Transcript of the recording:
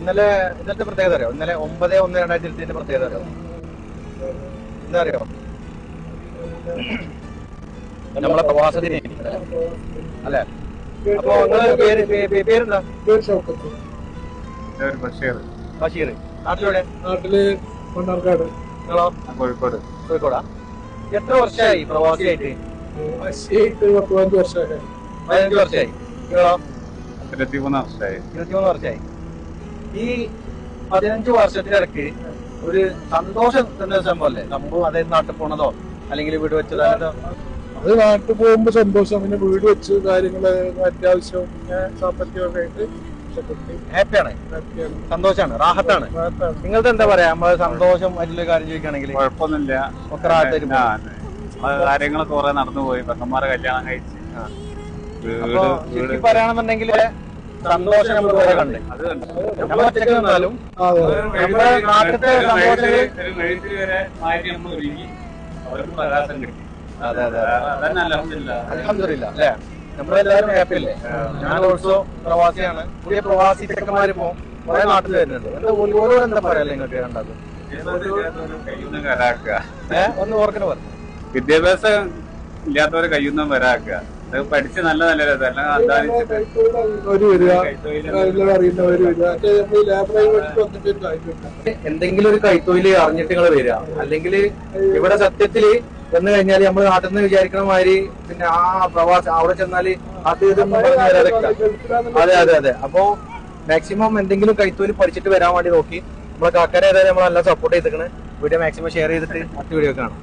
ഇന്നത്തെ പ്രത്യേകത അറിയോ? ഇന്നലെ 9/1/2020 പ്രത്യേകത അറിയോ? എന്താ അറിയോ? നമ്മളെ പ്രവാസ ദിനം അല്ലെ? അപ്പൊ നിങ്ങള് പേരെന്താ? ബഷീർ. നാട്ടിലൂടെ? നാട്ടില് മണ്ണാർക്കാട്. നിങ്ങളോ? കോഴിക്കോടാ. എത്ര വർഷമായി പ്രവാസിയായിട്ട്? 15 വർഷമായി. 15 വർഷമായി. നിങ്ങളോ? 23 വർഷമായി. 23 വർഷമായി. ഈ 15 വർഷത്തിനിടയ്ക്ക് ഒരു സന്തോഷം തന്നെ സംഭവമല്ലേ സംഭവം? അതായത് നാട്ടിൽ പോണതോ അല്ലെങ്കിൽ വീട് വെച്ചതോ? അത് നാട്ടിൽ പോകുമ്പോ സന്തോഷം, പിന്നെ വീട് വെച്ച് കാര്യങ്ങള് അത്യാവശ്യം, പിന്നെ സാമ്പത്തികമൊക്കെ ആയിട്ട് ഹാപ്പിയാണ്, സന്തോഷാണ്, റാഹത്താണ്. നിങ്ങൾക്ക് എന്താ പറയാ? നമ്മള് സന്തോഷം ആയിട്ടുള്ള കാര്യം ചോദിക്കുകയാണെങ്കിൽ കുഴപ്പമൊന്നുമില്ല, ഒക്കെ റാഹത്തായിട്ട് കാര്യങ്ങളൊക്കെ കുറെ നടന്നുപോയി. പെങ്ങന്മാരെ കല്യാണം കഴിച്ച് ചുരുക്കി പറയുകയാണെന്നുണ്ടെങ്കിൽ സന്തോഷം നമ്മൾ കുറെ കണ്ട് നമ്മൾ ഒറ്റയ്ക്ക് നിന്നാലും നമ്മുടെ നാട്ടിലത്തെ സന്തോഷം. അതെ അതെ, അൽഹംദുലില്ലാ അല്ലേ? നമ്മളെല്ലാവരും ഹാപ്പി അല്ലേ? ഞാൻ ഓൾസോ പ്രവാസിയാണ്. പുതിയ പ്രവാസി ചെക്കന്മാരിപ്പോ കുറെ നാട്ടിൽ വരുന്നുണ്ട്. എന്താ പറയാ നിങ്ങൾക്ക് കണ്ടത്? ഒന്ന് ഓർക്കണ പറഞ്ഞു. വിദ്യാഭ്യാസം ഇല്ലാത്തവരെ കയ്യൊന്നും വരാക്കുക, പഠിച്ച് നല്ല എന്തെങ്കിലും ഒരു കൈത്തൊഴിൽ അറിഞ്ഞിട്ട് നിങ്ങൾ വരിക. അല്ലെങ്കിൽ ഇവിടെ സത്യത്തില് വന്നു കഴിഞ്ഞാല് നമ്മള് നാട്ടിൽ നിന്ന് വിചാരിക്കണ മാതിരി പിന്നെ ആ പ്രവാസം അവിടെ ചെന്നാല് അത് ഇതൊന്നും പറഞ്ഞു വരാതൊക്കെ. അതെ അതെ അതെ. അപ്പൊ മാക്സിമം എന്തെങ്കിലും കൈത്തൊഴിൽ പഠിച്ചിട്ട് വരാൻ വേണ്ടി നോക്കി. നമ്മളെ കാക്കാരെ ഏതായാലും നമ്മളെല്ലാം സപ്പോർട്ട് ചെയ്തിരിക്കണ്. വീഡിയോ മാക്സിമം ഷെയർ ചെയ്തിട്ട് അടുത്ത വീഡിയോ കാണാം.